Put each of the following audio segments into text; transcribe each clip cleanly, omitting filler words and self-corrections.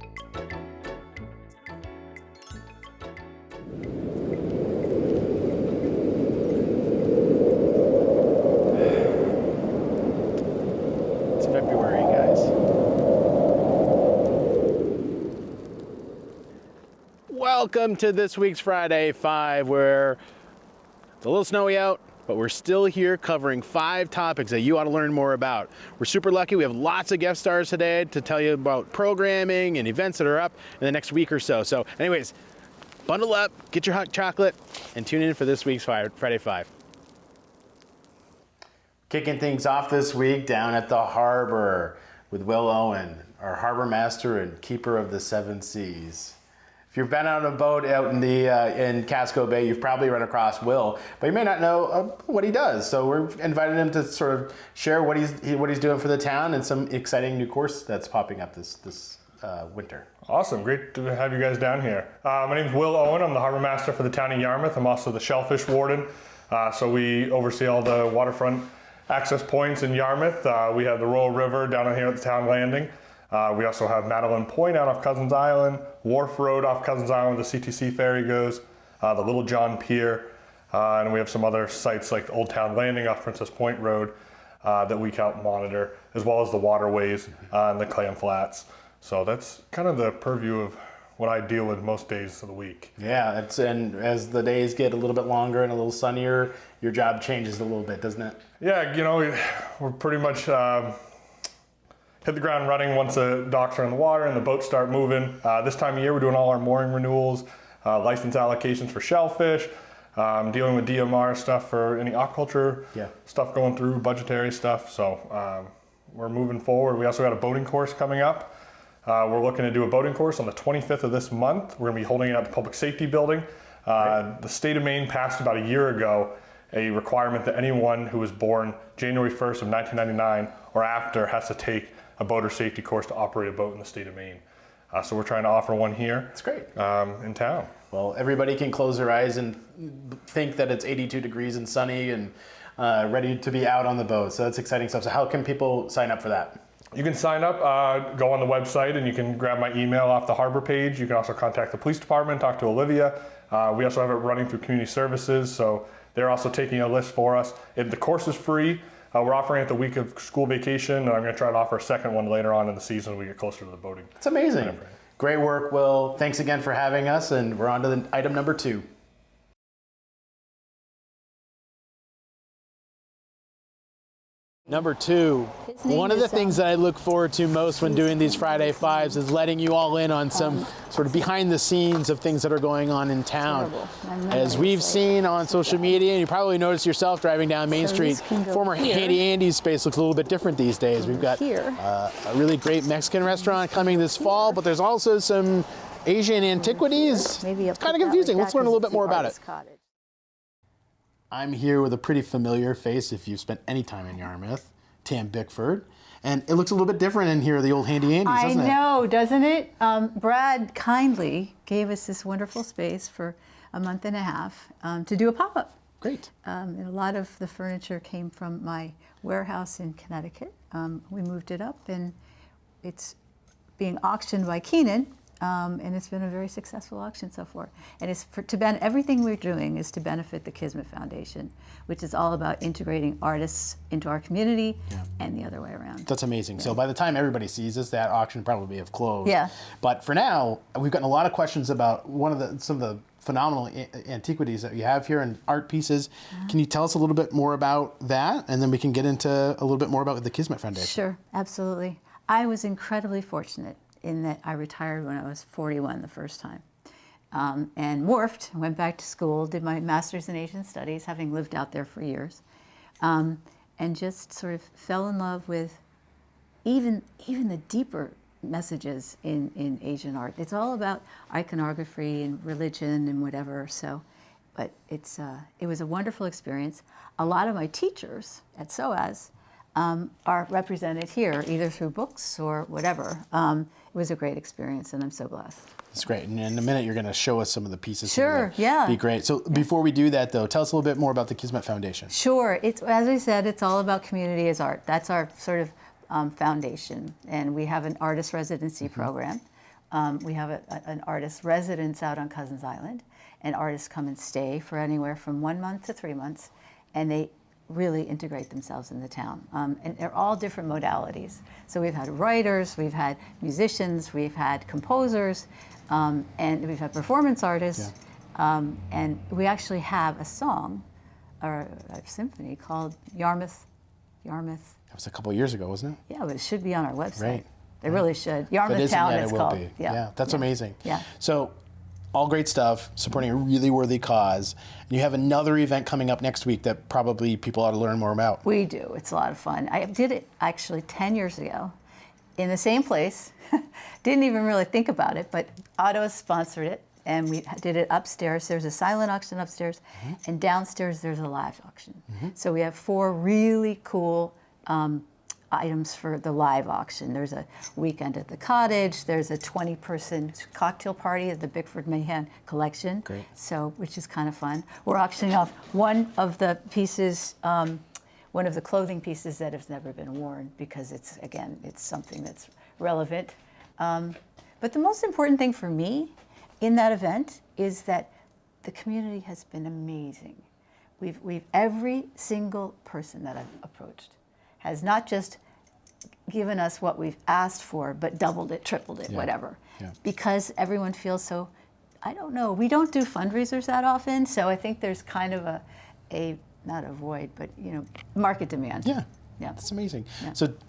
It's February, guys. Welcome to this week's Friday 5, where it's a little snowy out, but we're still here covering 5 topics that you ought to learn more about. We're super lucky. We have lots of guest stars today to tell you about programming and events that are up in the next week or so. So anyways, bundle up, get your hot chocolate, and tune in for this week's Friday 5. Kicking things off this week down at the harbor with Will Owen, our harbor master and keeper of the 7 seas. If you've been on a boat out in in Casco Bay, you've probably run across Will, but you may not know what he does. So we're inviting him to sort of share what he's doing for the town and some exciting new course that's popping up this winter. Awesome, great to have you guys down here. My name's Will Owen. I'm the harbor master for the town of Yarmouth. I'm also the shellfish warden. So we oversee all the waterfront access points in Yarmouth. We have the Royal River down here at the town landing. We also have Madeline Point out off Cousins Island, Wharf Road off Cousins Island, where the CTC ferry goes, the Little John Pier, and we have some other sites like the Old Town Landing off Princess Point Road that we help monitor, as well as the waterways and the clam flats. So that's kind of the purview of what I deal with most days of the week. Yeah, and as the days get a little bit longer and a little sunnier, your job changes a little bit, doesn't it? Yeah, you know, we're pretty much hit the ground running once the docks are in the water and the boats start moving. This time of year, we're doing all our mooring renewals, license allocations for shellfish, dealing with DMR stuff for any aquaculture stuff going through, budgetary stuff. So we're moving forward. We also got a boating course coming up. We're looking to do a boating course on the 25th of this month. We're gonna be holding it at the Public Safety Building. The state of Maine passed about a year ago a requirement that anyone who was born January 1st of 1999 or after has to take a boater safety course to operate a boat in the state of Maine. So we're trying to offer one here. It's great. In town. Well, everybody can close their eyes and think that it's 82 degrees and sunny and ready to be out on the boat. So that's exciting stuff. So how can people sign up for that? You can sign up, go on the website, and you can grab my email off the harbor page. You can also contact the police department, talk to Olivia. We also have it running through community services, so they're also taking a list for us. The course is free. We're offering it the week of school vacation, and I'm going to try to offer a second one later on in the season when we get closer to the boating. It's amazing. Great work, Will. Thanks again for having us, and we're on to the item number 2. Number 2, one of the things that I look forward to most when doing these Friday 5s is letting you all in on some sort of behind the scenes of things that are going on in town. As we've seen on social media, and you probably noticed yourself driving down Main Street, former Handy Andy's space looks a little bit different these days. We've got a really great Mexican restaurant coming this fall, but there's also some Asian antiquities. It's kind of confusing. Let's learn a little bit more about it. I'm here with a pretty familiar face if you've spent any time in Yarmouth, Tam Bickford. And it looks a little bit different in here, the old Handy Andy's, doesn't it? I know, doesn't it? Brad kindly gave us this wonderful space for a month and a half to do a pop-up. Great. And a lot of the furniture came from my warehouse in Connecticut. We moved it up, and it's being auctioned by Keenan. And it's been a very successful auction so far. And it's everything we're doing is to benefit the Kismet Foundation, which is all about integrating artists into our community and the other way around. That's amazing. So by the time everybody sees this, that auction probably have closed. Yeah. But for now, we've gotten a lot of questions about some of the phenomenal antiquities that you have here and art pieces. Can you tell us a little bit more about that? And then we can get into a little bit more about the Kismet Foundation. Sure, absolutely. I was incredibly fortunate in that I retired when I was 41 the first time, and morphed, went back to school, did my master's in Asian studies, having lived out there for years, and just sort of fell in love with even the deeper messages in Asian art. It's all about iconography and religion and whatever. So, but it was a wonderful experience. A lot of my teachers at SOAS are represented here, either through books or whatever. It was a great experience, and I'm so blessed. That's great. And in a minute, you're going to show us some of the pieces. Sure, yeah. Be great. So before we do that, though, tell us a little bit more about the Kismet Foundation. Sure. It's, as I said, it's all about community as art. That's our sort of foundation. And we have an artist residency program We have an artist residence out on Cousins Island, and artists come and stay for anywhere from 1 month to 3 months, and they really integrate themselves in the town. And they're all different modalities. So we've had writers, we've had musicians, we've had composers, and we've had performance artists. And we actually have a song, or a symphony called Yarmouth. That was a couple of years ago, wasn't it? Yeah, but it should be on our website. Right. It really should. Yarmouth Town, yet, it's it will called. be. Yeah, that's amazing. Yeah. So, all great stuff, supporting a really worthy cause. And you have another event coming up next week that probably people ought to learn more about. We do. It's a lot of fun. I did it actually 10 years ago in the same place. Didn't even really think about it, but Otto sponsored it, and we did it upstairs. There's a silent auction upstairs, and downstairs there's a live auction. So we have 4 really cool items for the live auction. There's a weekend at the cottage. There's a 20-person cocktail party at the Bickford Mahan collection. Great. So, which is kind of fun. We're auctioning off one of the pieces, one of the clothing pieces that has never been worn, because it's, again, it's something that's relevant. But the most important thing for me in that event is that the community has been amazing. Every single person that I've approached has not just given us what we've asked for, but doubled it, tripled it, whatever. Because everyone feels so, I don't know, we don't do fundraisers that often, so I think there's kind of a not a void, but market demand. Yeah, that's amazing.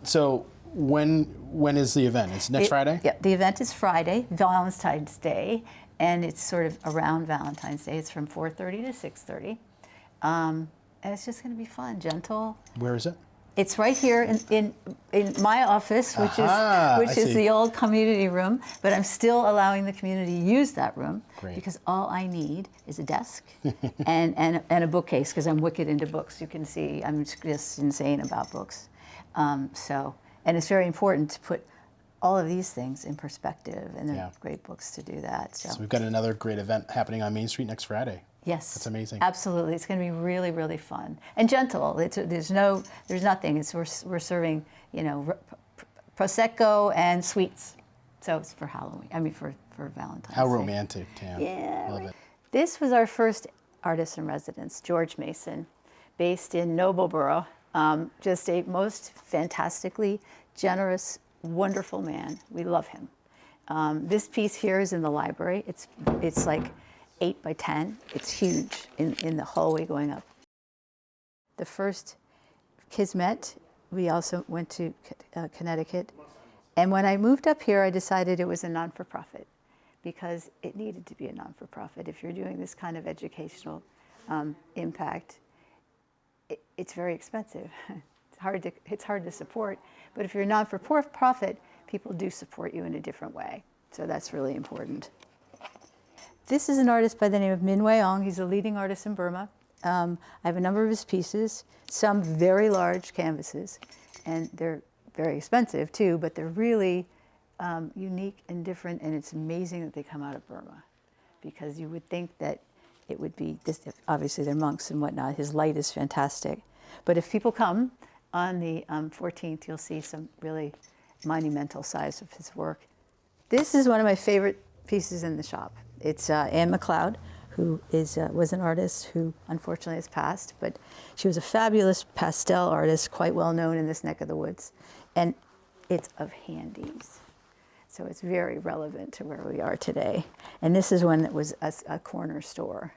So when is the event? It's next Friday? Yeah, the event is Friday, Valentine's Day, and it's sort of around Valentine's Day. It's from 4:30 to 6:30. And it's just going to be fun, gentle. Where is it? It's right here in my office, which is the old community room, but I'm still allowing the community to use that room. Great. Because all I need is a desk and a bookcase, because I'm wicked into books. You can see I'm just insane about books. And it's very important to put all of these things in perspective, and they're great books to do that. So we've got another great event happening on Main Street next Friday. Yes, that's amazing. Absolutely, it's going to be really, really fun and gentle. There's nothing. We're serving, prosecco and sweets. So it's for Halloween. I mean, for Valentine's How Day. romantic, Tam. Yeah, love it. This was our first artist in residence, George Mason, based in Nobleboro. Just a most fantastically generous, wonderful man. We love him. This piece here is in the library. It's like 8 by 10. It's huge in the hallway going up. The first Kismet, we also went to Connecticut. And when I moved up here, I decided it was a non-for-profit, because it needed to be a non-for-profit. If you're doing this kind of educational impact, it's very expensive. It's hard to support. But if you're a non-for-profit, people do support you in a different way. So that's really important. This is an artist by the name of Min Wei-ong. He's a leading artist in Burma. I have a number of his pieces, some very large canvases, and they're very expensive too, but they're really unique and different, and it's amazing that they come out of Burma, because you would think that it would be, obviously they're monks and whatnot. His light is fantastic. But if people come on the 14th, you'll see some really monumental size of his work. This is one of my favorite pieces in the shop. It's Anne McLeod, who was an artist who unfortunately has passed, but she was a fabulous pastel artist, quite well known in this neck of the woods. And it's of handies. So it's very relevant to where we are today. And this is one that was a corner store.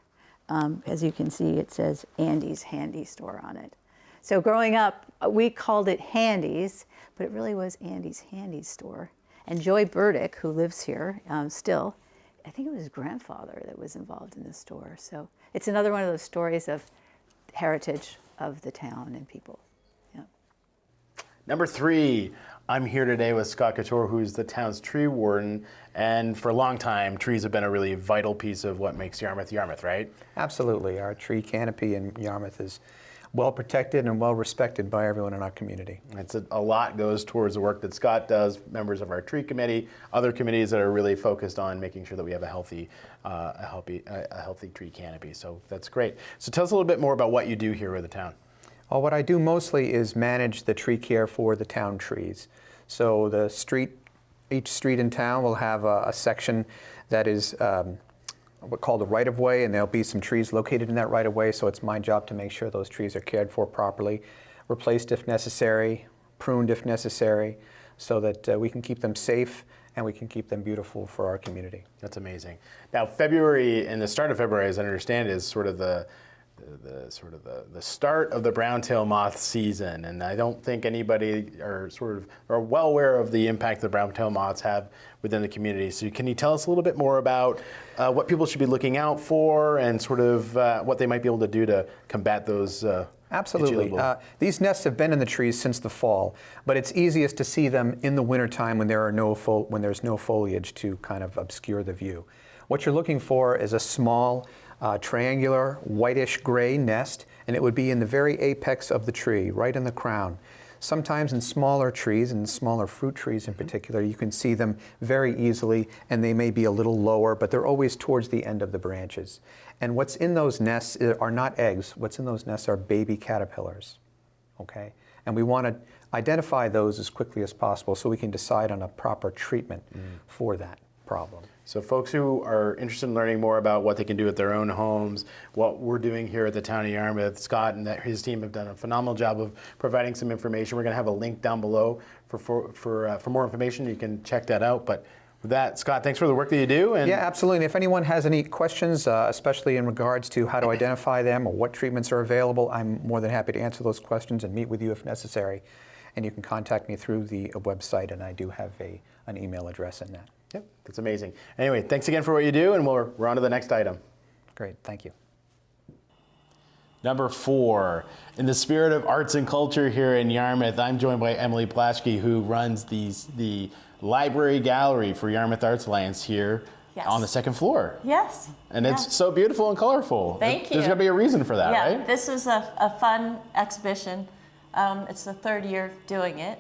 As you can see, it says Andy's Handy Store on it. So growing up, we called it Handy's, but it really was Andy's Handy Store. And Joy Burdick, who lives here still, I think it was his grandfather that was involved in this store. So it's another one of those stories of heritage of the town and people. Yeah. Number 3, I'm here today with Scott Couture, who's the town's tree warden. And for a long time, trees have been a really vital piece of what makes Yarmouth, Yarmouth, right? Absolutely. Our tree canopy in Yarmouth is well protected and well respected by everyone in our community. A lot goes towards the work that Scott does, members of our tree committee, other committees that are really focused on making sure that we have a healthy tree canopy. So that's great. So tell us a little bit more about what you do here with the town. Well, what I do mostly is manage the tree care for the town trees. So the street each street in town will have a section that is what's called a right-of-way, and there'll be some trees located in that right-of-way, so it's my job to make sure those trees are cared for properly, replaced if necessary, pruned if necessary, so that we can keep them safe and we can keep them beautiful for our community. That's amazing. Now, February and the start of February, as I understand, is sort of the start of the brown-tail moth season, and I don't think anybody are well aware of the impact the brown-tail moths have within the community. So can you tell us a little bit more about what people should be looking out for and sort of what they might be able to do to combat those? Absolutely. These nests have been in the trees since the fall, but it's easiest to see them in the wintertime when there's no foliage to kind of obscure the view. What you're looking for is a small triangular whitish gray nest, and it would be in the very apex of the tree, right in the crown. Sometimes in smaller trees, and smaller fruit trees in particular, you can see them very easily, and they may be a little lower, but they're always towards the end of the branches. And what's in those nests are not eggs. What's in those nests are baby caterpillars, okay? And we want to identify those as quickly as possible so we can decide on a proper treatment for that problem. So folks who are interested in learning more about what they can do at their own homes, what we're doing here at the town of Yarmouth, Scott and his team have done a phenomenal job of providing some information. We're going to have a link down below for more information. You can check that out. But with that, Scott, thanks for the work that you do. And yeah, absolutely. And if anyone has any questions, especially in regards to how to identify them or what treatments are available, I'm more than happy to answer those questions and meet with you if necessary. And you can contact me through the website, and I do have an email address in that. Yep, that's amazing. Anyway, thanks again for what you do, and we're on to the next item. Great, thank you. Number 4, in the spirit of arts and culture here in Yarmouth, I'm joined by Emily Plaschke, who runs the library gallery for Yarmouth Arts Alliance here on the second floor. Yes. And it's so beautiful and colorful. Thank you. There's got to be a reason for that, right? This is a fun exhibition. It's the 3rd year doing it.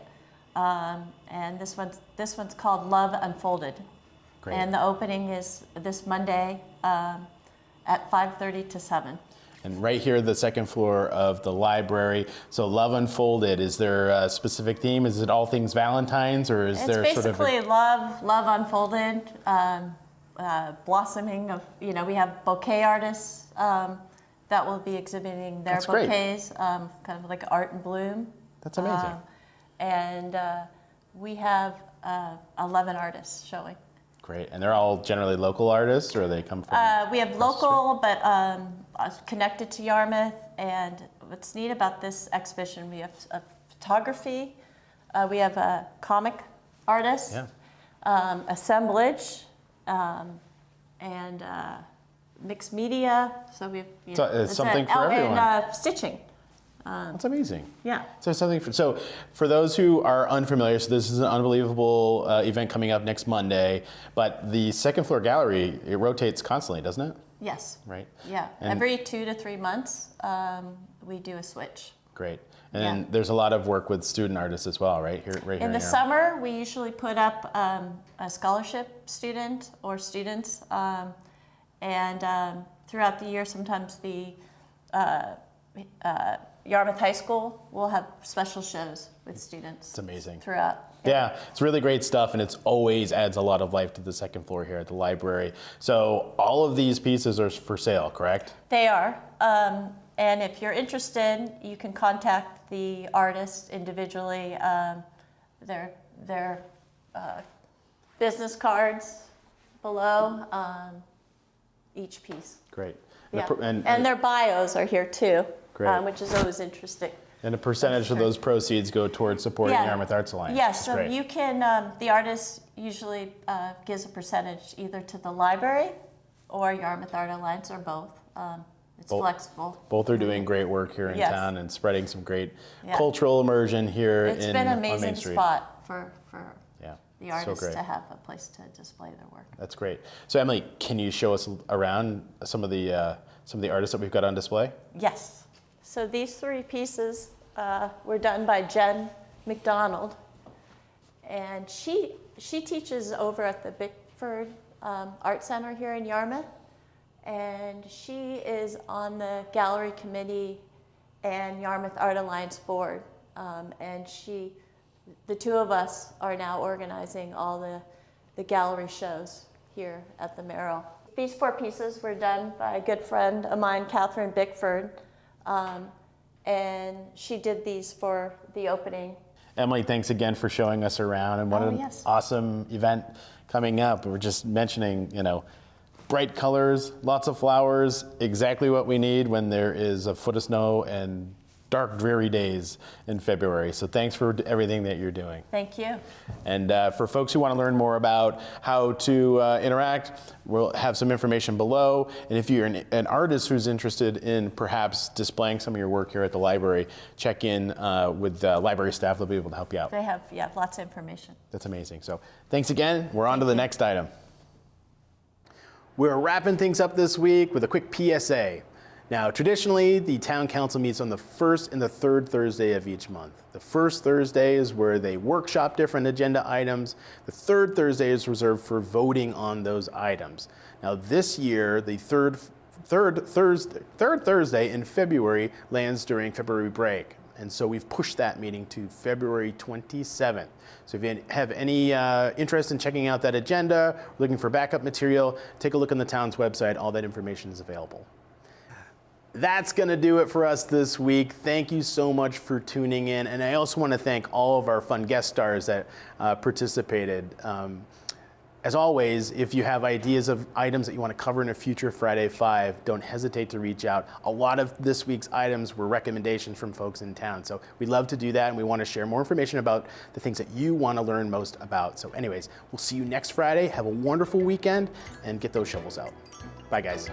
And this one's called Love Unfolded. Great. And the opening is this Monday at 5:30 to 7. And right here, the second floor of the library. So Love Unfolded, is there a specific theme? Is it all things Valentine's, or is there It's sort of basically love unfolded, blossoming of, we have bouquet artists that will be exhibiting their That's great. bouquets, kind of like art in bloom. That's amazing. And we have 11 artists showing. Great. And they're all generally local artists, or they come from? We have local, but connected to Yarmouth. And what's neat about this exhibition, we have photography, we have a comic artist, assemblage, and mixed media. So we have it's something for everyone. And stitching. That's amazing. Yeah. So for those who are unfamiliar, so this is an unbelievable event coming up next Monday, but the second floor gallery, it rotates constantly, doesn't it? Yes. Right. Yeah. And every 2 to 3 months, we do a switch. Great. And there's a lot of work with student artists as well, right? Here in the summer, we usually put up a scholarship student or students, and throughout the year, sometimes the Yarmouth High School will have special shows with students. It's amazing. Throughout. Yeah, it's really great stuff, and it's always adds a lot of life to the second floor here at the library. So all of these pieces are for sale, correct? They are. And if you're interested, you can contact the artist individually. Their business cards below each piece. Great. Yeah. And their bios are here too, which is always interesting. And a percentage of those proceeds go towards supporting Yarmouth Arts Alliance. Yes, so you can, the artist usually gives a percentage either to the library or Yarmouth Art Alliance, or both. It's flexible. Both are doing great work here in town and spreading some great cultural immersion here on Main Street. It's been an amazing spot for the artists to have a place to display their work. That's great. So Emily, can you show us around some of the artists that we've got on display? Yes. So these 3 pieces were done by Jen McDonald, and she teaches over at the Bickford Art Center here in Yarmouth, and she is on the gallery committee and Yarmouth Art Alliance board, and she the two of us are now organizing all the gallery shows here at the Merrill. These 4 pieces were done by a good friend of mine, Catherine Bickford, and she did these for the opening. Emily, thanks again for showing us around, and what an awesome event coming up. We're just mentioning, you know, bright colors, lots of flowers, exactly what we need when there is a foot of snow and dark, dreary days in February. So thanks for everything that you're doing. Thank you. And for folks who want to learn more about how to interact, we'll have some information below. And if you're an artist who's interested in perhaps displaying some of your work here at the library, check in with the library staff. They'll be able to help you out. They have, lots of information. That's amazing. So thanks again. We're on to the next item. We're wrapping things up this week with a quick PSA. Now, traditionally, the town council meets on the first and the third Thursday of each month. The first Thursday is where they workshop different agenda items. The third Thursday is reserved for voting on those items. Now, this year, the third Thursday in February lands during February break. And so we've pushed that meeting to February 27th. So if you have any interest in checking out that agenda, looking for backup material, take a look on the town's website. All that information is available. That's going to do it for us this week. Thank you so much for tuning in. And I also want to thank all of our fun guest stars that participated. As always, if you have ideas of items that you want to cover in a future Friday 5, don't hesitate to reach out. A lot of this week's items were recommendations from folks in town. So we'd love to do that, and we want to share more information about the things that you want to learn most about. So anyways, we'll see you next Friday. Have a wonderful weekend, and get those shovels out. Bye, guys.